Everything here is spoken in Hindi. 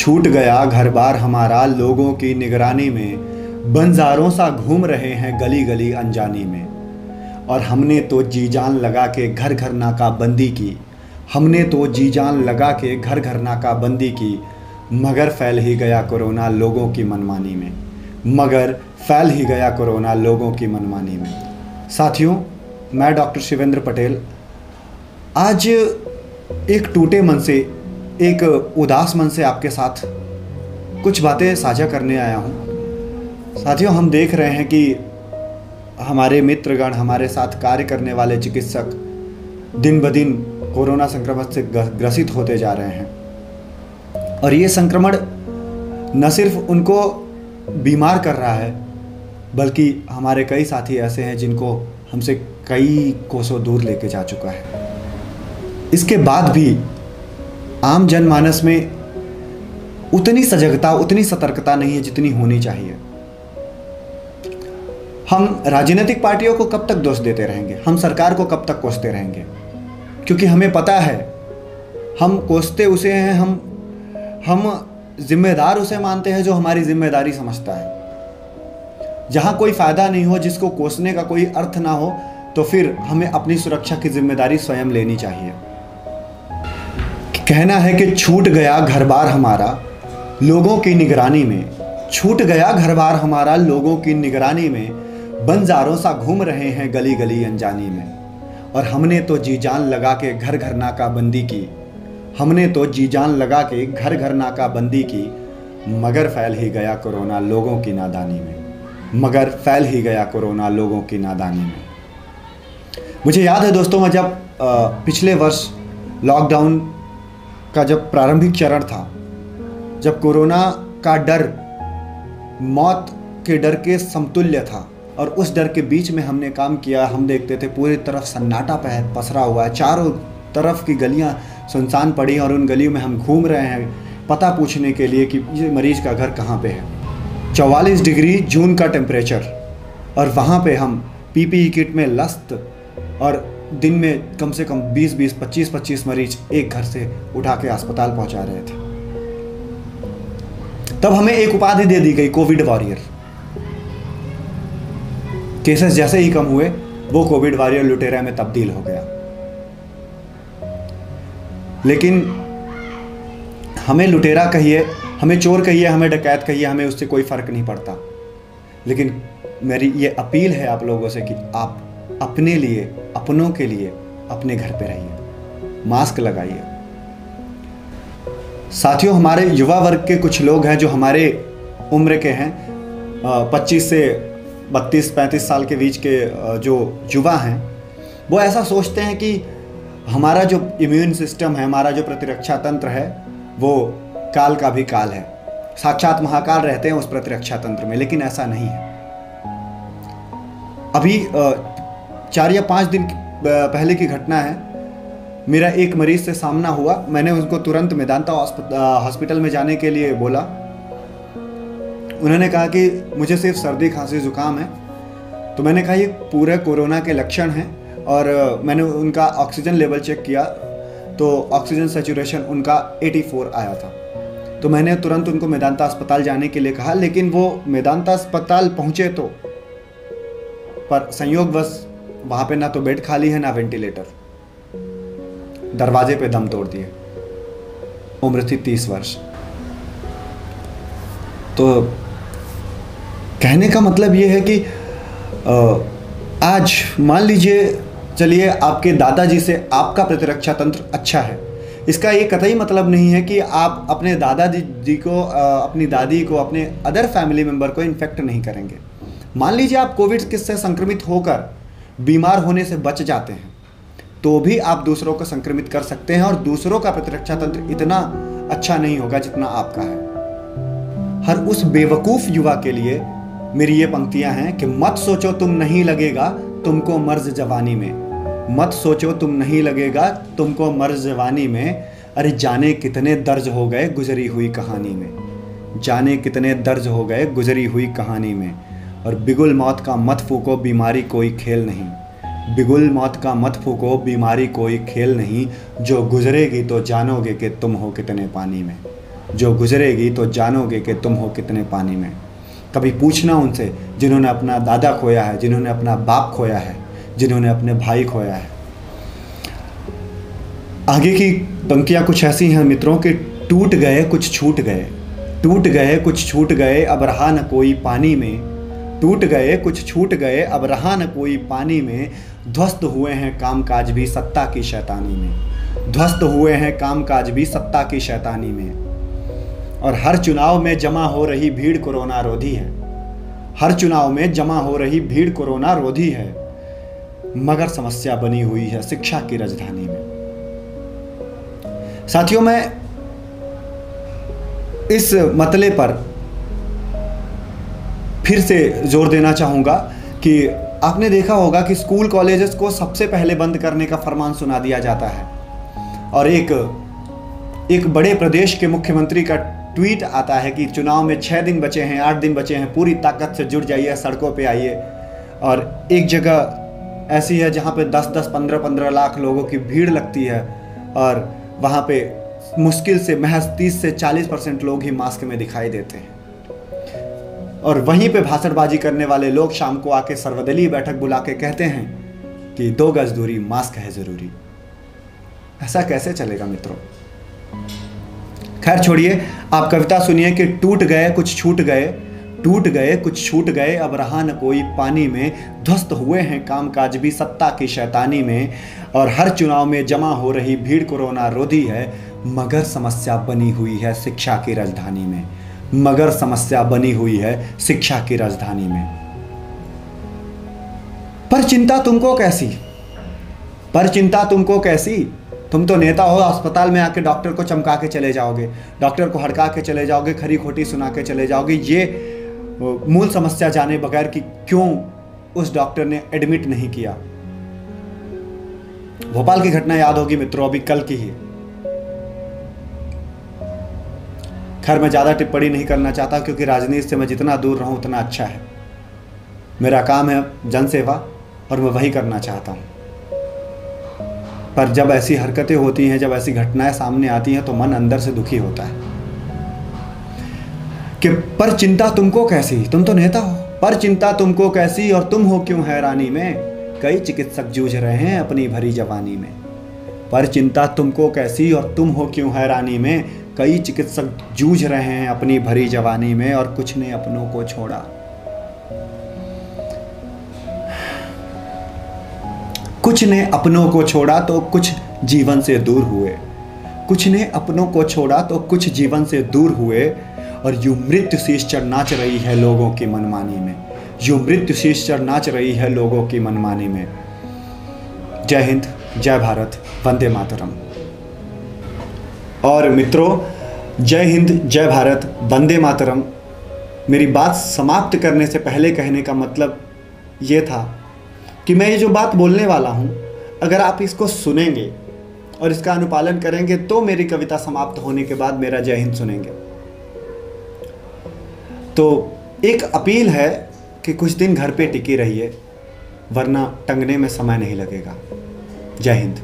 छूट गया घर बार हमारा लोगों की निगरानी में, बंजारों सा घूम रहे हैं गली गली अनजानी में। और हमने तो जी जान लगा के घर घर नाकाबंदी की, हमने तो जी जान लगा के घर घर नाकाबंदी की, मगर फैल ही गया कोरोना लोगों की मनमानी में, मगर फैल ही गया कोरोना लोगों की मनमानी में। साथियों, मैं डॉक्टर शिवेंद्र पटेल आज एक टूटे मन से, एक उदास मन से आपके साथ कुछ बातें साझा करने आया हूँ। साथियों, हम देख रहे हैं कि हमारे मित्रगण, हमारे साथ कार्य करने वाले चिकित्सक दिन ब दिन कोरोना संक्रमण से ग्रसित होते जा रहे हैं। और ये संक्रमण न सिर्फ उनको बीमार कर रहा है, बल्कि हमारे कई साथी ऐसे हैं जिनको हमसे कई कोसों दूर लेके जा चुका है। इसके बाद भी आम जनमानस में उतनी सजगता, उतनी सतर्कता नहीं है जितनी होनी चाहिए। हम राजनीतिक पार्टियों को कब तक दोष देते रहेंगे, हम सरकार को कब तक कोसते रहेंगे? क्योंकि हमें पता है हम कोसते उसे हैं, हम जिम्मेदार उसे मानते हैं जो हमारी जिम्मेदारी समझता है। जहां कोई फायदा नहीं हो, जिसको कोसने का कोई अर्थ ना हो, तो फिर हमें अपनी सुरक्षा की जिम्मेदारी स्वयं लेनी चाहिए। कहना है कि छूट गया घर बार हमारा लोगों की निगरानी में, छूट गया घर बार हमारा लोगों की निगरानी में, बंजारों सा घूम रहे हैं गली गली अनजानी में। और हमने तो जी जान लगा के घर घर नाकाबंदी की, हमने तो जी जान लगा के घर घर नाकाबंदी की, मगर फैल ही गया कोरोना लोगों की नादानी में, मगर फैल ही गया कोरोना लोगों की नादानी में। मुझे याद है दोस्तों, मैं जब पिछले वर्ष लॉकडाउन का जब प्रारंभिक चरण था, जब कोरोना का डर मौत के डर के समतुल्य था, और उस डर के बीच में हमने काम किया। हम देखते थे पूरी तरफ सन्नाटा पसरा हुआ है, चारों तरफ की गलियां सुनसान पड़ी, और उन गलियों में हम घूम रहे हैं पता पूछने के लिए कि ये मरीज का घर कहाँ पे है। 44 डिग्री जून का टेम्परेचर, और वहाँ पे हम पीपीई किट में लस्त, और दिन में कम से कम 20-20, 25-25 मरीज एक घर से उठा के अस्पताल पहुंचा रहे थे। तब हमें एक उपाधि दे दी गई, कोविड वॉरियर। केसेस जैसे ही कम हुए, वो कोविड वॉरियर लुटेरा में तब्दील हो गया। लेकिन हमें लुटेरा कहिए, हमें चोर कहिए, हमें डकैत कहिए, हमें उससे कोई फर्क नहीं पड़ता। लेकिन मेरी ये अपील है आप लोगों से कि आप अपने लिए, अपनों के लिए अपने घर पे रहिए, मास्क लगाइए। साथियों, हमारे युवा वर्ग के कुछ लोग हैं जो हमारे उम्र के हैं, 25 से 32-35 साल के बीच के जो युवा हैं, वो ऐसा सोचते हैं कि हमारा जो इम्यून सिस्टम है, हमारा जो प्रतिरक्षा तंत्र है, वो काल का भी काल है, साक्षात महाकाल रहते हैं उस प्रतिरक्षा तंत्र में। लेकिन ऐसा नहीं है। अभी 4 या 5 दिन पहले की घटना है। मेरा एक मरीज से सामना हुआ, मैंने उनको तुरंत मेदांता हॉस्पिटल में जाने के लिए बोला। उन्होंने कहा कि मुझे सिर्फ सर्दी खांसी जुकाम है। तो मैंने कहा ये पूरे कोरोना के लक्षण हैं, और मैंने उनका ऑक्सीजन लेवल चेक किया तो ऑक्सीजन सैचुरेशन उनका 84 आया था। तो मैंने तुरंत उनको मेदांता अस्पताल जाने के लिए कहा, लेकिन वो मेदांता अस्पताल पहुंचे तो, पर संयोगवश वहां पे ना तो बेड खाली है ना वेंटिलेटर, दरवाजे पे दम तोड़ दिए। उम्र थी 30 वर्ष। तो कहने का मतलब ये है कि आज मान लीजिए, चलिए आपके दादाजी से आपका प्रतिरक्षा तंत्र अच्छा है, इसका ये कतई मतलब नहीं है कि आप अपने दादाजी को, अपनी दादी को, अपने अदर फैमिली मेंबर को इन्फेक्ट नहीं करेंगे। मान लीजिए आप कोविड से संक्रमित होकर बीमार होने से बच जाते हैं, तो भी आप दूसरों को संक्रमित कर सकते हैं, और दूसरों का प्रतिरक्षा तंत्र इतना अच्छा नहीं होगा जितना आपका है। हर उस बेवकूफ युवा के लिए मेरी ये पंक्तियां हैं कि मत सोचो तुम नहीं लगेगा तुमको मर्ज जवानी में, मत सोचो तुम नहीं लगेगा तुमको मर्ज जवानी में। अरे जाने कितने दर्ज हो गए गुजरी हुई कहानी में, जाने कितने दर्ज हो गए गुजरी हुई कहानी में। और बिगुल मौत का मत फूको, बीमारी कोई खेल नहीं, बिगुल मौत का मत फूको, बीमारी कोई खेल नहीं। जो गुजरेगी तो जानोगे कि तुम हो कितने पानी में, जो गुजरेगी तो जानोगे कि तुम हो कितने पानी में। कभी पूछना उनसे जिन्होंने अपना दादा खोया है, जिन्होंने अपना बाप खोया है, जिन्होंने अपने भाई खोया है। आगे की पंक्तियाँ कुछ ऐसी हैं मित्रों कि टूट गए कुछ छूट गए, टूट गए कुछ छूट गए, अब रहा न कोई पानी में। टूट गए कुछ छूट गए, अब रहा न कोई पानी में। ध्वस्त हुए हैं कामकाज भी सत्ता की शैतानी में। ध्वस्त हुए हैं कामकाज भी सत्ता की शैतानी में। और हर चुनाव में जमा हो रही भीड़ कोरोना रोधी है। हर चुनाव में जमा हो रही भीड़ कोरोना रोधी है, मगर समस्या बनी हुई है शिक्षा की राजधानी में। साथियों, मैं इस मतले पर फिर से जोर देना चाहूँगा कि आपने देखा होगा कि स्कूल कॉलेजेस को सबसे पहले बंद करने का फरमान सुना दिया जाता है और एक बड़े प्रदेश के मुख्यमंत्री का ट्वीट आता है कि चुनाव में 6 दिन बचे हैं, 8 दिन बचे हैं, पूरी ताकत से जुट जाइए, सड़कों पे आइए। और एक जगह ऐसी है जहाँ पे 10-10, 15-15 लाख लोगों की भीड़ लगती है और वहाँ पे मुश्किल से महज 30 से 40% लोग ही मास्क में दिखाई देते हैं। और वहीं पे भाषणबाजी करने वाले लोग शाम को आके सर्वदलीय बैठक बुला के कहते हैं कि 2 गज दूरी, मास्क है जरूरी। ऐसा कैसे चलेगा मित्रों? खैर छोड़िए, आप कविता सुनिए कि टूट गए कुछ छूट गए, टूट गए कुछ छूट गए, अब रहा न कोई पानी में। ध्वस्त हुए हैं कामकाज भी सत्ता की शैतानी में। और हर चुनाव में जमा हो रही भीड़ कोरोना रोधी है, मगर समस्या बनी हुई है शिक्षा की राजधानी में। मगर समस्या बनी हुई है शिक्षा की राजधानी में। पर चिंता तुमको कैसी, पर चिंता तुमको कैसी? तुम तो नेता हो, अस्पताल में आके डॉक्टर को चमका के चले जाओगे, डॉक्टर को हड़का के चले जाओगे, खरी खोटी सुना के चले जाओगे, ये मूल समस्या जाने बगैर कि क्यों उस डॉक्टर ने एडमिट नहीं किया। भोपाल की घटना याद होगी मित्रों, अभी कल की ही। खैर मैं ज़्यादा टिप्पणी नहीं करना चाहता क्योंकि राजनीति से मैं जितना दूर रहूं उतना अच्छा है। मेरा काम है जनसेवा और मैं वही करना चाहता हूं। पर जब ऐसी हरकतें होती हैं, जब ऐसी घटनाएं सामने आती हैं तो मन अंदर से दुखी होता है कि पर चिंता तुमको कैसी, तुम तो नेता हो। पर चिंता तुमको कैसी और तुम हो क्यों हैरानी में। कई चिकित्सक जूझ रहे हैं अपनी भरी जवानी में। पर चिंता तुमको कैसी और तुम हो क्यों हैरानी में। कई चिकित्सक जूझ रहे हैं अपनी भरी जवानी में और कुछ ने अपनों को छोड़ा। कुछ ने अपनों को छोड़ा तो कुछ जीवन से दूर हुए। कुछ ने अपनों को छोड़ा तो कुछ जीवन से दूर हुए। और यूं मृत्यु शीर्षचर नाच रही है लोगों की मनमानी में। यूं मृत्यु शीर्षचर नाच रही है लोगों की मनमानी में। जय हिंद, जय भारत, वंदे मातरम। और मित्रों, जय हिंद, जय भारत, वंदे मातरम मेरी बात समाप्त करने से पहले कहने का मतलब ये था कि मैं ये जो बात बोलने वाला हूँ, अगर आप इसको सुनेंगे और इसका अनुपालन करेंगे तो मेरी कविता समाप्त होने के बाद मेरा जय हिंद सुनेंगे। तो एक अपील है कि कुछ दिन घर पे टिकी रहिए, वरना टंगने में समय नहीं लगेगा। जय हिंद।